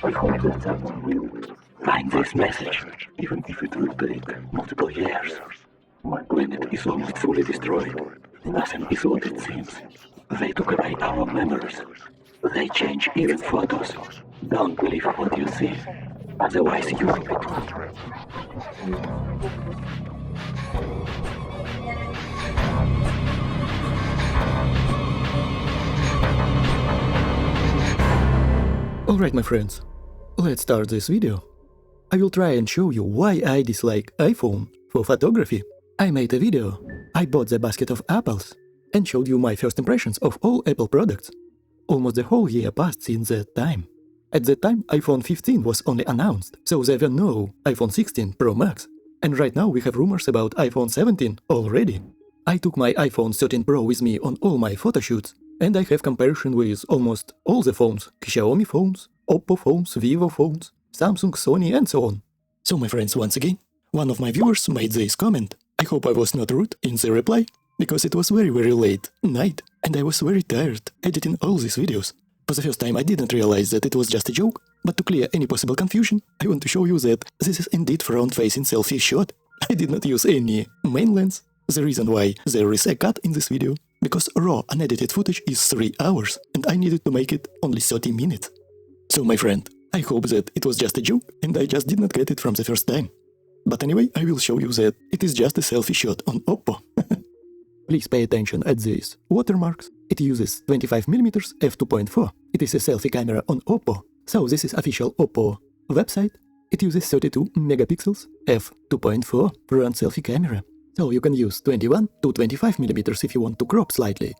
I hope that someone will find this message, even if it will take multiple years. My planet is almost fully destroyed. Nothing is what it seems. They took away our memories. They change even photos. Don't believe what you see. Otherwise you will be trapped. Alright my friends, let's start this video. I will try and show you why I dislike iPhone for photography. I made a video, I bought the basket of apples, and showed you my first impressions of all Apple products. Almost the whole year passed since that time. At that time iPhone 15 was only announced, so there were no iPhone 16 Pro Max. And right now we have rumors about iPhone 17 already. I took my iPhone 13 Pro with me on all my photo shoots, and I have comparison with almost all the phones, Xiaomi phones, Oppo phones, Vivo phones, Samsung, Sony and so on. So my friends, once again, one of my viewers made this comment. I hope I was not rude in the reply, because it was very late night, and I was very tired editing all these videos. For the first time I didn't realize that it was just a joke, but to clear any possible confusion, I want to show you that this is indeed front-facing selfie shot. I did not use any main lens. The reason why there is a cut in this video, because raw unedited footage is 3 hours, and I needed to make it only 30 minutes. So my friend, I hope that it was just a joke, and I just did not get it from the first time. But anyway, I will show you that it is just a selfie shot on Oppo. Please pay attention at these watermarks. It uses 25mm f2.4. It is a selfie camera on Oppo. So this is official Oppo website. It uses 32 megapixels f2.4 front selfie camera. So you can use 21 to 25mm if you want to crop slightly.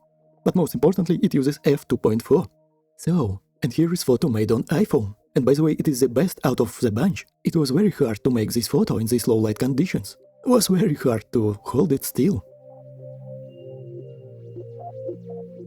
But most importantly, it uses f2.4. So, and here is photo made on iPhone. And by the way, it is the best out of the bunch. It was very hard to make this photo in these low light conditions. It was very hard to hold it still.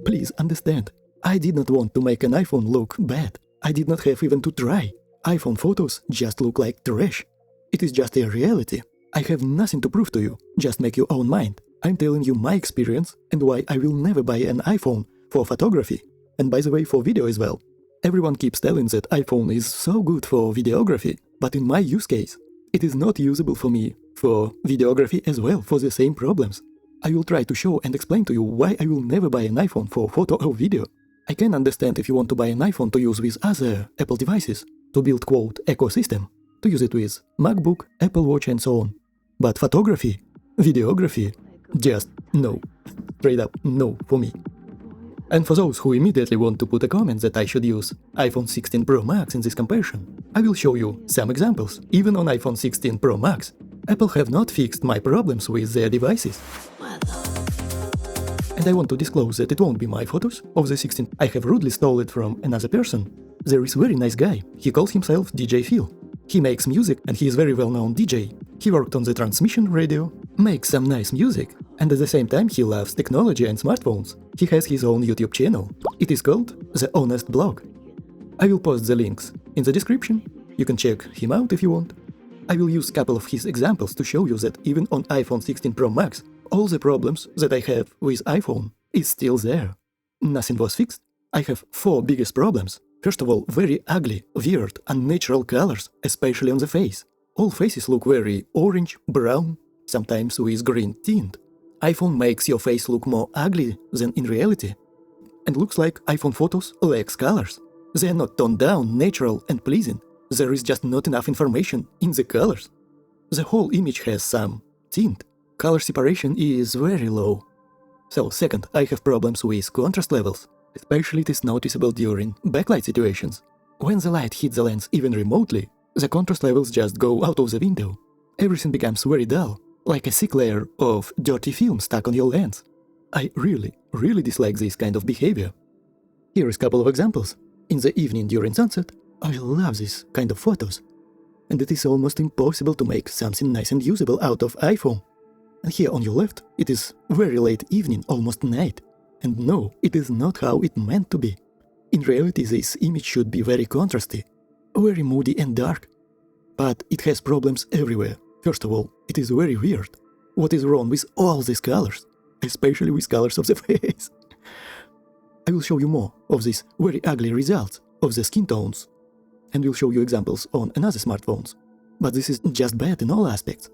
Please understand, I did not want to make an iPhone look bad. I did not have even to try. iPhone photos just look like trash. It is just a reality. I have nothing to prove to you, just make your own mind. I'm telling you my experience and why I will never buy an iPhone for photography. And by the way, for video as well. Everyone keeps telling that iPhone is so good for videography, but in my use case, it is not usable for me for videography as well for the same problems. I will try to show and explain to you why I will never buy an iPhone for photo or video. I can understand if you want to buy an iPhone to use with other Apple devices, to build quote ecosystem, to use it with MacBook, Apple Watch and so on. But photography, videography, just no. Straight up no for me. And for those who immediately want to put a comment that I should use iPhone 16 Pro Max in this comparison, I will show you some examples. Even on iPhone 16 Pro Max, Apple have not fixed my problems with their devices. And I want to disclose that it won't be my photos of the 16. I have rudely stole it from another person. There is a very nice guy. He calls himself DJ Phil. He makes music and he is very well-known DJ. He worked on the transmission radio, makes some nice music, and at the same time he loves technology and smartphones. He has his own YouTube channel. It is called The Honest Blog. I will post the links in the description. You can check him out if you want. I will use a couple of his examples to show you that even on iPhone 16 Pro Max, all the problems that I have with iPhone is still there. Nothing was fixed. I have 4 biggest problems. First of all, very ugly, weird, unnatural colors, especially on the face. All faces look very orange, brown, sometimes with green tint. iPhone makes your face look more ugly than in reality. And looks like iPhone photos lacks colors. They are not toned down, natural and pleasing. There is just not enough information in the colors. The whole image has some tint. Color separation is very low. So second, I have problems with contrast levels. Especially it is noticeable during backlight situations. When the light hits the lens even remotely, the contrast levels just go out of the window. Everything becomes very dull, like a thick layer of dirty film stuck on your lens. I really dislike this kind of behavior. Here is a couple of examples. In the evening during sunset, I love this kind of photos. And it is almost impossible to make something nice and usable out of iPhone. And here on your left, it is very late evening, almost night. And no, it is not how it meant to be. In reality, this image should be very contrasty, very moody and dark. But it has problems everywhere. First of all, it is very weird. What is wrong with all these colors? Especially with colors of the face. I will show you more of these very ugly results of the skin tones. and will show you examples on another smartphones. But this is just bad in all aspects.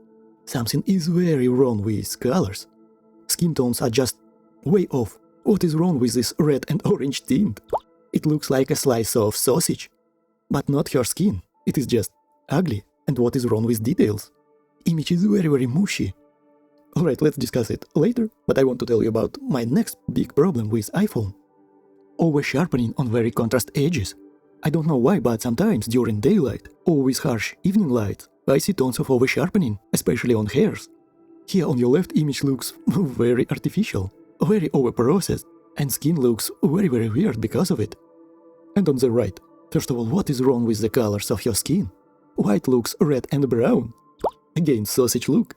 Something is very wrong with colors. Skin tones are just way off. What is wrong with this red and orange tint? It looks like a slice of sausage. But not her skin. It is just ugly. And what is wrong with details? Image is very mushy. Alright, let's discuss it later, but I want to tell you about my next big problem with iPhone. Over-sharpening on very contrast edges. I don't know why, but sometimes during daylight or with harsh evening light, I see tons of over-sharpening, especially on hairs. Here on your left image looks very artificial, very over-processed, and skin looks very weird because of it. And on the right, first of all, what is wrong with the colors of your skin? White looks red and brown. Again, sausage look.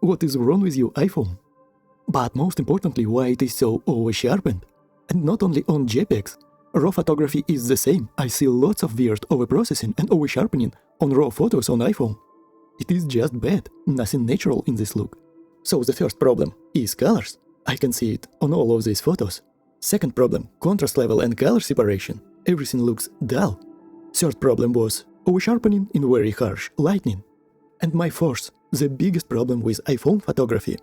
What is wrong with you, iPhone? But most importantly, why it is so over-sharpened? And not only on JPEGs. RAW photography is the same. I see lots of weird over-processing and over-sharpening on RAW photos on iPhone. It is just bad, nothing natural in this look. So the first problem is colors. I can see it on all of these photos. Second problem, contrast level and color separation. Everything looks dull. Third problem was over-sharpening in very harsh lighting. And my fourth, the biggest problem with iPhone photography,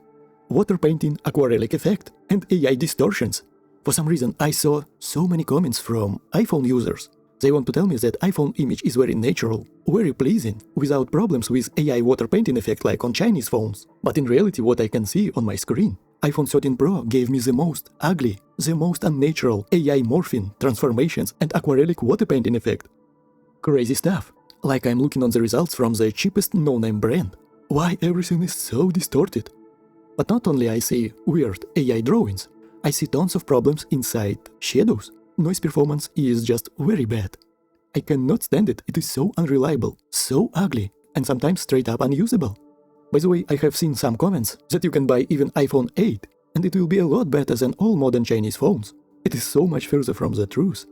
water painting, aquarelic effect, and AI distortions. For some reason, I saw so many comments from iPhone users. They want to tell me that iPhone image is very natural, very pleasing, without problems with AI water painting effect like on Chinese phones. But in reality, what I can see on my screen, iPhone 13 Pro gave me the most ugly, the most unnatural AI morphing, transformations, and aquarelic water painting effect. Crazy stuff. Like I'm looking on the results from the cheapest no-name brand. Why everything is so distorted? But not only I see weird AI drawings, I see tons of problems inside shadows. Noise performance is just very bad. I cannot stand it, it is so unreliable, so ugly, and sometimes straight up unusable. By the way, I have seen some comments that you can buy even iPhone 8, and it will be a lot better than all modern Chinese phones. It is so much further from the truth.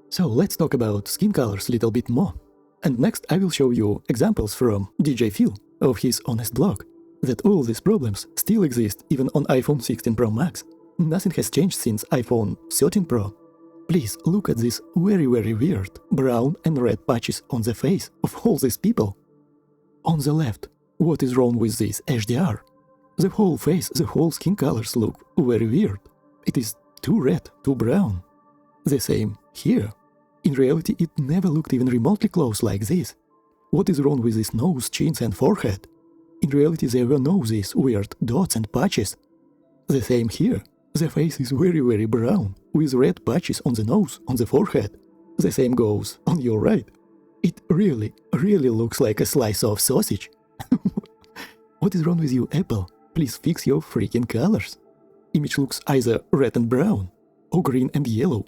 So let's talk about skin colors a little bit more. And next I will show you examples from DJ Phil of his honest blog, that all these problems still exist even on iPhone 16 Pro Max. Nothing has changed since iPhone 13 Pro. Please look at these very weird brown and red patches on the face of all these people. On the left, what is wrong with this HDR? The whole face, the whole skin colors look very weird. It is too red, too brown. The same here. In reality, it never looked even remotely close like this. What is wrong with this nose, chins and forehead? In reality, there were no these weird dots and patches. The same here. The face is very brown, with red patches on the nose, on the forehead. The same goes on your right. It really looks like a slice of sausage. What is wrong with you, Apple? Please fix your freaking colors. Image looks either red and brown, or green and yellow.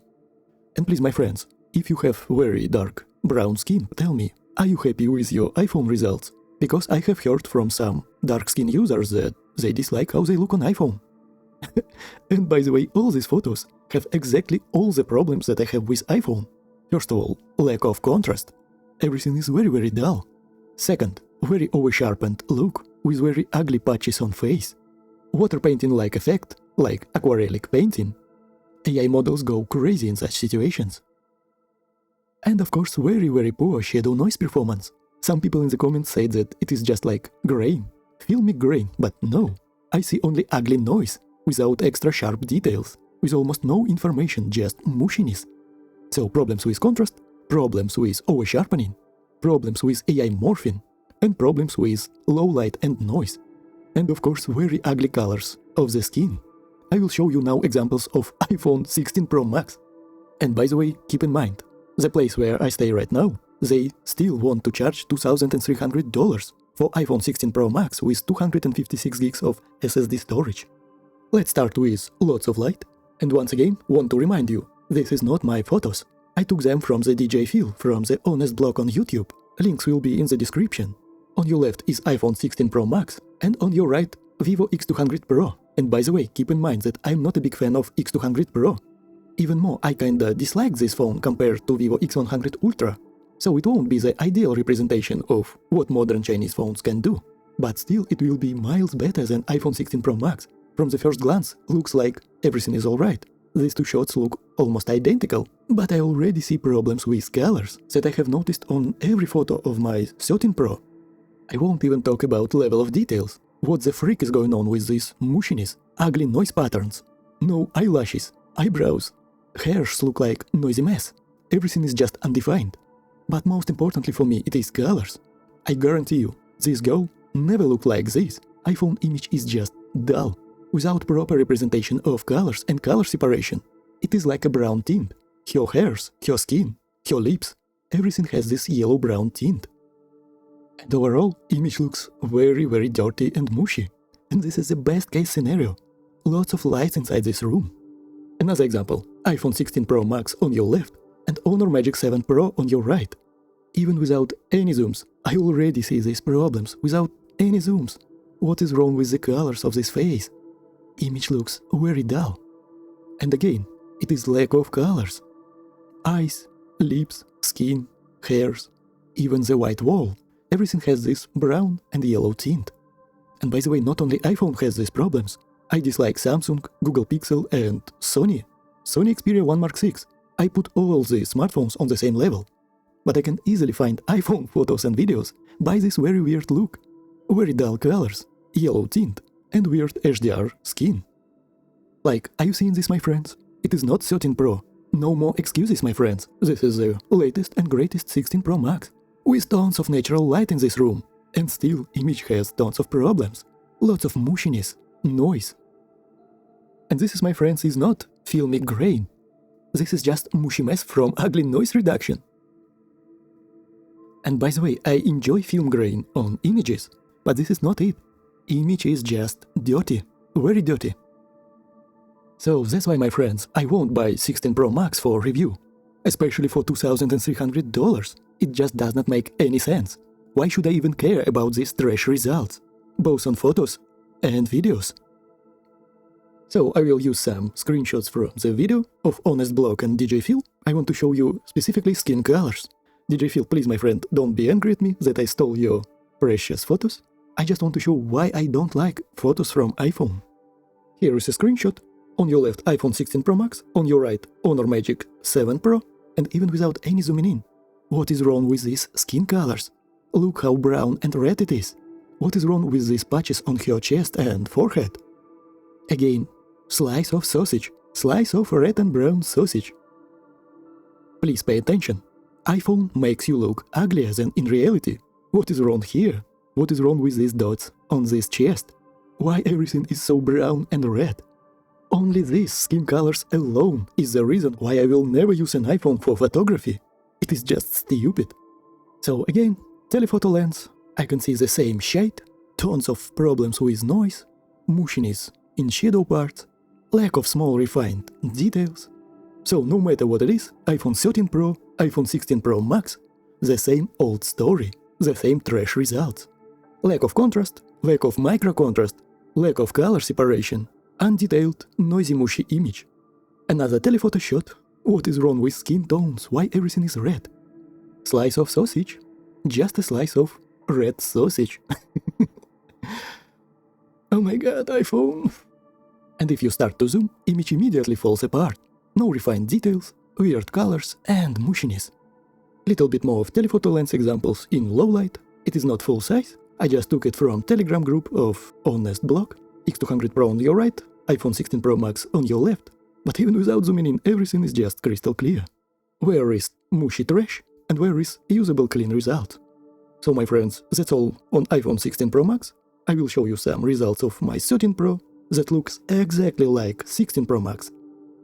And please, my friends, if you have very dark brown skin, tell me, are you happy with your iPhone results? Because I have heard from some dark skin users that they dislike how they look on iPhone. And by the way, all these photos have exactly all the problems that I have with iPhone. First of all, lack of contrast. Everything is very dull. Second, very over-sharpened look, with very ugly patches on face. Water painting-like effect, like aquarelic painting. AI models go crazy in such situations. And of course, very poor shadow noise performance. Some people in the comments said that it is just like grain, filmic grain, but no. I see only ugly noise, without extra sharp details, with almost no information, just mushiness. So problems with contrast, problems with over-sharpening, problems with AI morphing, and problems with low light and noise. And of course, very ugly colors of the skin. I will show you now examples of iPhone 16 Pro Max. And by the way, keep in mind, the place where I stay right now, they still want to charge $2,300 for iPhone 16 Pro Max with 256 gigs of SSD storage. Let's start with lots of light. And once again, want to remind you, this is not my photos. I took them from the DJ Phil from the Honest blog on YouTube. Links will be in the description. On your left is iPhone 16 Pro Max, and on your right, Vivo X200 Pro. And by the way, keep in mind that I'm not a big fan of X200 Pro. Even more, I kinda dislike this phone compared to Vivo X100 Ultra. So it won't be the ideal representation of what modern Chinese phones can do. But still, it will be miles better than iPhone 16 Pro Max. From the first glance, looks like everything is alright. These two shots look almost identical, but I already see problems with colors that I have noticed on every photo of my 13 Pro. I won't even talk about level of details. What the freak is going on with this mushiness, ugly noise patterns? No eyelashes, eyebrows, hairs look like noisy mess. Everything is just undefined. But most importantly for me, it is colors. I guarantee you, this girl never looked like this. iPhone image is just dull, without proper representation of colors and color separation. It is like a brown tint. Her hairs, her skin, her lips, everything has this yellow-brown tint. And overall, image looks very dirty and mushy. And this is the best case scenario. Lots of lights inside this room. Another example, iPhone 16 Pro Max on your left and Honor Magic 7 Pro on your right. Even without any zooms, I already see these problems without any zooms. What is wrong with the colors of this face? Image looks very dull. And again, it is lack of colors. Eyes, lips, skin, hairs, even the white wall. Everything has this brown and yellow tint. And by the way, not only iPhone has these problems. I dislike Samsung, Google Pixel and Sony Xperia 1 Mark VI. I put all these smartphones on the same level. But I can easily find iPhone photos and videos by this very weird look. Very dull colors, yellow tint, and weird HDR skin. Like, are you seeing this, my friends? It is not 13 Pro. No more excuses, my friends. This is the latest and greatest 16 Pro Max. With tons of natural light in this room. And still, image has tons of problems. Lots of mushiness, noise. And this is, my friends, is not filmic grain. This is just mushy mess from ugly noise reduction. And by the way, I enjoy film grain on images, but this is not it. Image is just dirty, very dirty. So that's why, my friends, I won't buy 16 Pro Max for review, especially for $2,300. It just does not make any sense. Why should I even care about these trash results, both on photos and videos? So I will use some screenshots from the video of Honest Block and DJ Phil. I want to show you specifically skin colors. DJ Phil, please, my friend, don't be angry at me that I stole your precious photos. I just want to show why I don't like photos from iPhone. Here is a screenshot. On your left, iPhone 16 Pro Max. On your right, Honor Magic 7 Pro. And even without any zooming in. What is wrong with these skin colors? Look how brown and red it is. What is wrong with these patches on her chest and forehead? Again, slice of sausage. Slice of red and brown sausage. Please pay attention. iPhone makes you look uglier than in reality. What is wrong here? What is wrong with these dots on this chest? Why everything is so brown and red? Only these skin colors alone is the reason why I will never use an iPhone for photography. It is just stupid. So again, telephoto lens, I can see the same shade, tons of problems with noise, mushiness in shadow parts, lack of small refined details. So no matter what it is, iPhone 13 Pro, iPhone 16 Pro Max, the same old story, the same trash results. Lack of contrast, lack of micro contrast, lack of color separation, undetailed, noisy mushy image. Another telephoto shot. What is wrong with skin tones? Why everything is red? Slice of sausage. Just a slice of red sausage. Oh my god, iPhone. And if you start to zoom, image immediately falls apart. No refined details, weird colors and mushiness. Little bit more of telephoto lens examples in low light. It is not full size. I just took it from Telegram group of Honest Block. X200 Pro on your right, iPhone 16 Pro Max on your left. But even without zooming in, everything is just crystal clear. Where is mushy trash and where is usable clean result? So my friends, that's all on iPhone 16 Pro Max. I will show you some results of my 13 Pro that looks exactly like 16 Pro Max.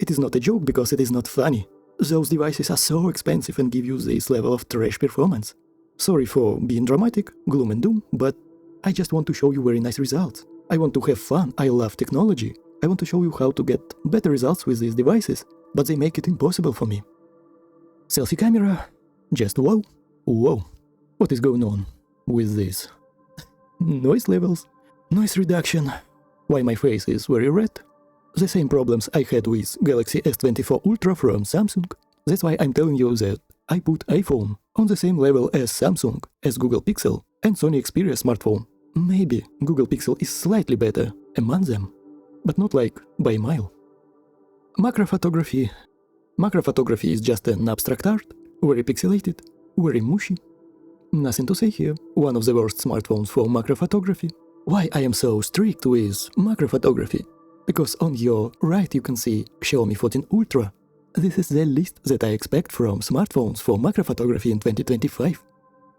It is not a joke because it is not funny. Those devices are so expensive and give you this level of trash performance. Sorry for being dramatic, gloom and doom, but I just want to show you very nice results. I want to have fun, I love technology. I want to show you how to get better results with these devices, but they make it impossible for me. Selfie camera, just wow, wow. What is going on with this? Noise levels, noise reduction, why my face is very red. The same problems I had with Galaxy S24 Ultra from Samsung. That's why I'm telling you that I put iPhone on the same level as Samsung, as Google Pixel and Sony Xperia smartphone. Maybe Google Pixel is slightly better among them, but not like by a mile. Macrophotography. Macrophotography is just an abstract art, very pixelated, very mushy. Nothing to say here, one of the worst smartphones for macrophotography. Why I am so strict with macrophotography? Because on your right you can see Xiaomi 14 Ultra. This is the least that I expect from smartphones for macrophotography in 2025.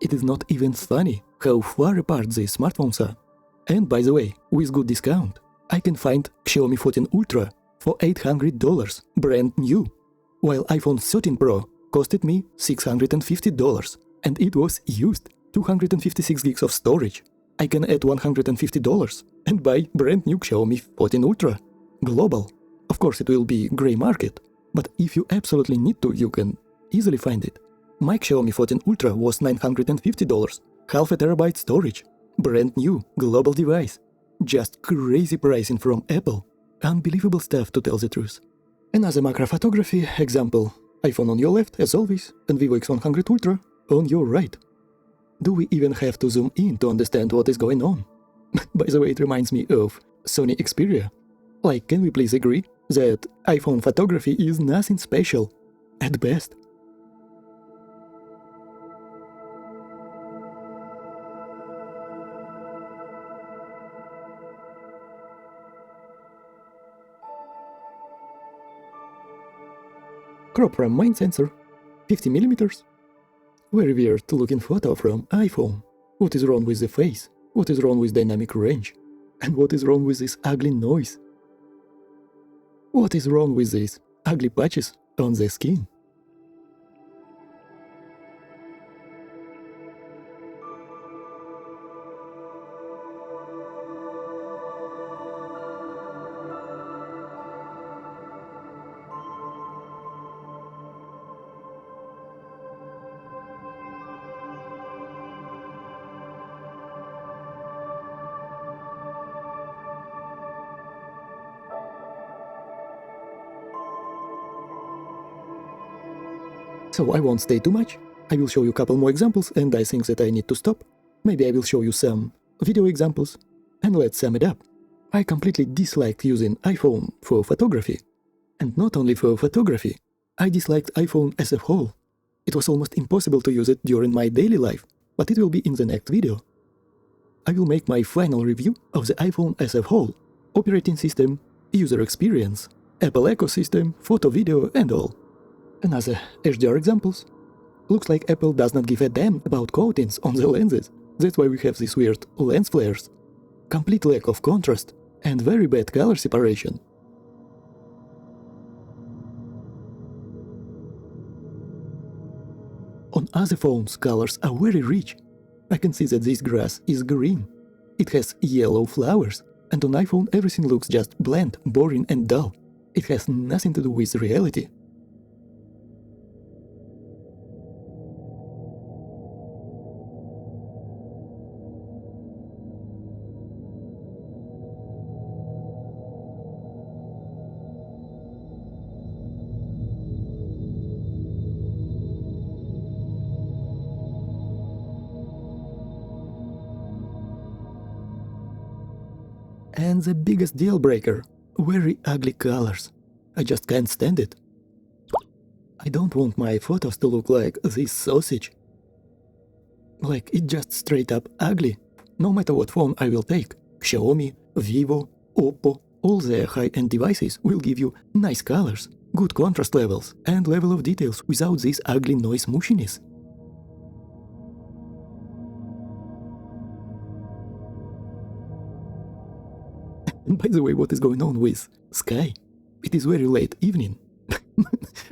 It is not even funny how far apart these smartphones are. And by the way, with good discount, I can find Xiaomi 14 Ultra for $800, brand new, while iPhone 13 Pro costed me $650, and it was used, 256 gigs of storage. I can add $150 and buy brand new Xiaomi 14 Ultra, global. Of course it will be grey market, but if you absolutely need to, you can easily find it. My Xiaomi 14 Ultra was $950, half a terabyte storage, brand new, global device. Just crazy pricing from Apple. Unbelievable stuff, to tell the truth. Another macrophotography example, iPhone on your left as always, and Vivo X100 Ultra on your right. Do we even have to zoom in to understand what is going on? By the way, it reminds me of Sony Xperia. Like, can we please agree that iPhone photography is nothing special, at best? Crop from main sensor, 50mm. Very weird looking photo from iPhone. What is wrong with the face? What is wrong with dynamic range? And what is wrong with this ugly noise? What is wrong with these ugly patches on the skin? So I won't stay too much. I will show you a couple more examples and I think that I need to stop. Maybe I will show you some video examples. And let's sum it up. I completely disliked using iPhone for photography. And not only for photography, I disliked iPhone as a whole. It was almost impossible to use it during my daily life, but it will be in the next video. I will make my final review of the iPhone as a whole, operating system, user experience, Apple ecosystem, photo, video and all. Another HDR examples. Looks like Apple does not give a damn about coatings on the lenses. That's why we have these weird lens flares. Complete lack of contrast and very bad color separation. On other phones, colors are very rich. I can see that this grass is green. It has yellow flowers, and on iPhone everything looks just bland, boring and dull. It has nothing to do with reality. And the biggest deal breaker, very ugly colors. I just can't stand it. I don't want my photos to look like this sausage. Like, it's just straight up ugly. No matter what phone I will take, Xiaomi, Vivo, Oppo, all their high-end devices will give you nice colors, good contrast levels, and level of details without this ugly noise mushiness. And by the way, what is going on with sky? It is very late evening,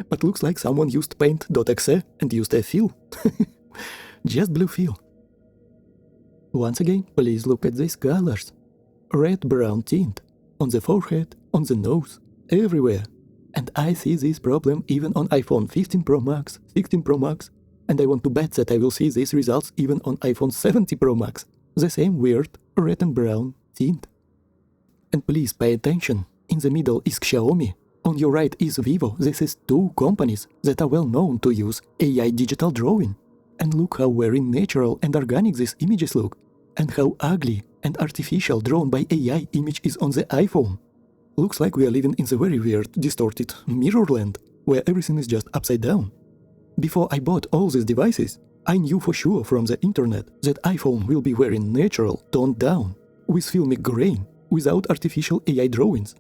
but looks like someone used paint.exe and used a fill. Just blue fill. Once again, please look at these colors. Red-brown tint, on the forehead, on the nose, everywhere. And I see this problem even on iPhone 15 Pro Max, 16 Pro Max, and I want to bet that I will see these results even on iPhone 70 Pro Max. The same weird red and brown tint. And please pay attention, in the middle is Xiaomi, on your right is Vivo. This is two companies that are well known to use AI digital drawing. And look how very natural and organic these images look, and how ugly and artificial drawn by AI image is on the iPhone. Looks like we are living in the very weird, distorted mirror land, where everything is just upside down. Before I bought all these devices, I knew for sure from the internet that iPhone will be very natural, toned down, with filmic grain, without artificial AI drawings.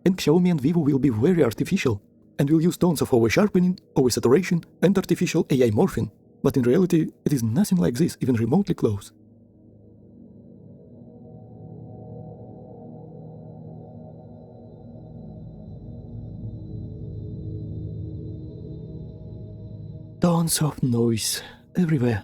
And Xiaomi and Vivo will be very artificial, and will use tons of oversharpening, oversaturation, and artificial AI morphing. But in reality, it is nothing like this, even remotely close. Tons of noise everywhere.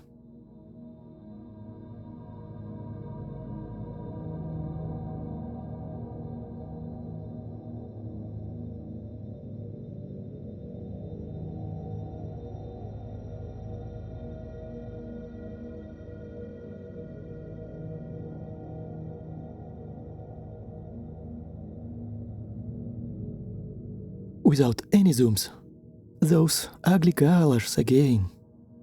Without any zooms. Those ugly colors again.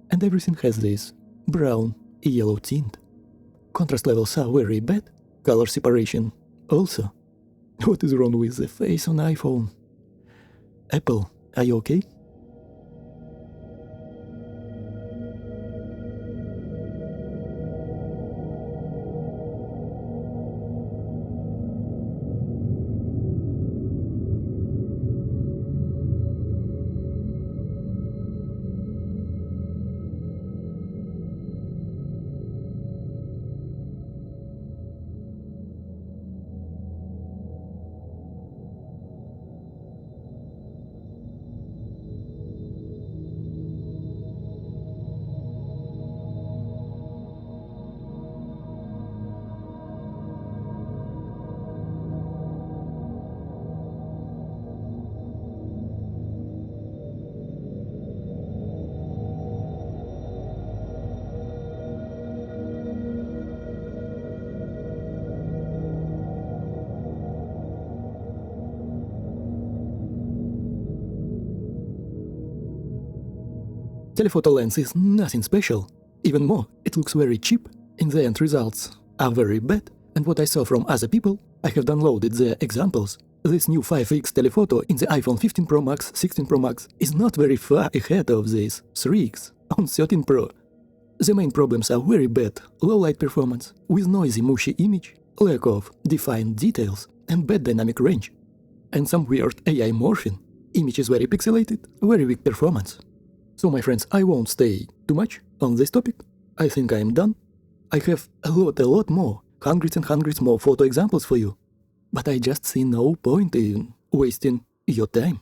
And everything has this brown, yellow tint. Contrast levels are very bad, color separation also. What is wrong with the face on iPhone? Apple, are you okay? Telephoto lens is nothing special. Even more, it looks very cheap. In the end, results are very bad, and what I saw from other people, I have downloaded their examples. This new 5x telephoto in the iPhone 15 Pro Max, 16 Pro Max is not very far ahead of this 3x on 13 Pro. The main problems are very bad low light performance, with noisy mushy image, lack of defined details, and bad dynamic range. And some weird AI morphing. Image is very pixelated, very weak performance. So my friends, I won't stay too much on this topic. I think I am done. I have a lot more, hundreds and hundreds more photo examples for you. But I just see no point in wasting your time.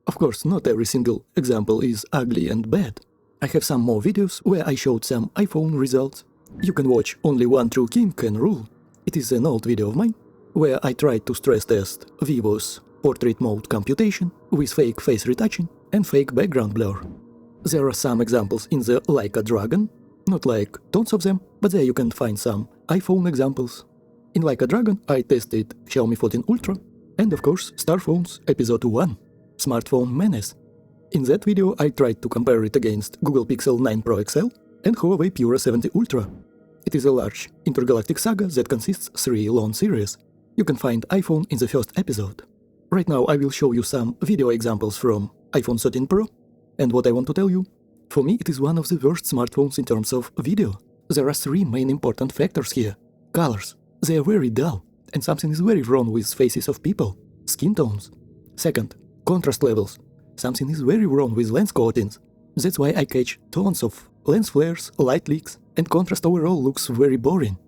Of course, not every single example is ugly and bad. I have some more videos where I showed some iPhone results. You can watch Only One True King Can Rule. It is an old video of mine, where I tried to stress test Vivo's portrait mode computation with fake face retouching and fake background blur. There are some examples in the Leica Dragon, not like tons of them, but there you can find some iPhone examples. In Leica Dragon I tested Xiaomi 14 Ultra and of course Starphone's Episode 1, Smartphone Madness. In that video I tried to compare it against Google Pixel 9 Pro XL and Huawei Pura 70 Ultra. It is a large intergalactic saga that consists 3 long series. You can find iPhone in the first episode. Right now I will show you some video examples from iPhone 13 Pro. And what I want to tell you, for me it is one of the worst smartphones in terms of video. There are 3 main important factors here. Colors. They are very dull, and something is very wrong with faces of people. Skin tones. Second, contrast levels. Something is very wrong with lens coatings. That's why I catch tons of lens flares, light leaks, and contrast overall looks very boring.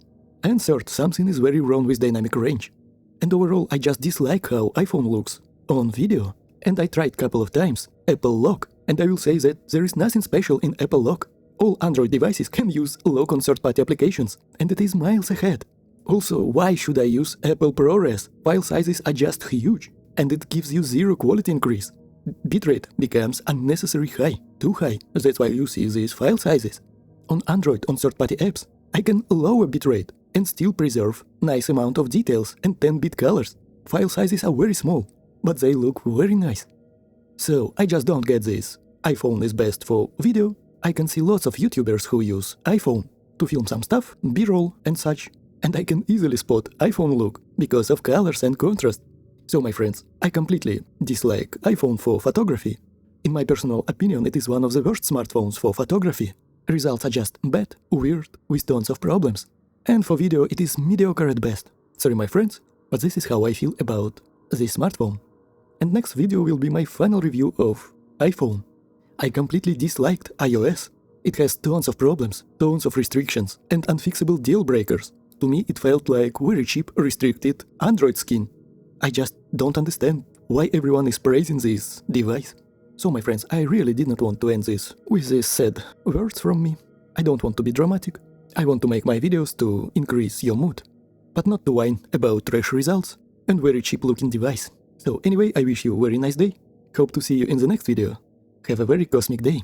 And third, something is very wrong with dynamic range. And overall I just dislike how iPhone looks on video. And I tried couple of times Apple Lock, and I will say that there is nothing special in Apple Lock. All Android devices can use lock on third-party applications, and it is miles ahead. Also, why should I use Apple ProRes? File sizes are just huge, and it gives you 0 quality increase. Bitrate becomes unnecessary high, too high, that's why you see these file sizes. On Android, on third-party apps, I can lower bitrate and still preserve nice amount of details and 10-bit colors. File sizes are very small, but they look very nice. So I just don't get this. iPhone is best for video. I can see lots of YouTubers who use iPhone to film some stuff, B-roll and such, and I can easily spot iPhone look because of colors and contrast. So my friends, I completely dislike iPhone for photography. In my personal opinion, it is one of the worst smartphones for photography. Results are just bad, weird, with tons of problems. And for video, it is mediocre at best. Sorry my friends, but this is how I feel about this smartphone. And next video will be my final review of iPhone. I completely disliked iOS. It has tons of problems, tons of restrictions, and unfixable deal breakers. To me, it felt like very cheap, restricted Android skin. I just don't understand why everyone is praising this device. So my friends, I really did not want to end this with these sad words from me. I don't want to be dramatic. I want to make my videos to increase your mood, but not to whine about trash results and very cheap looking device. So anyway, I wish you a very nice day. Hope to see you in the next video. Have a very cosmic day.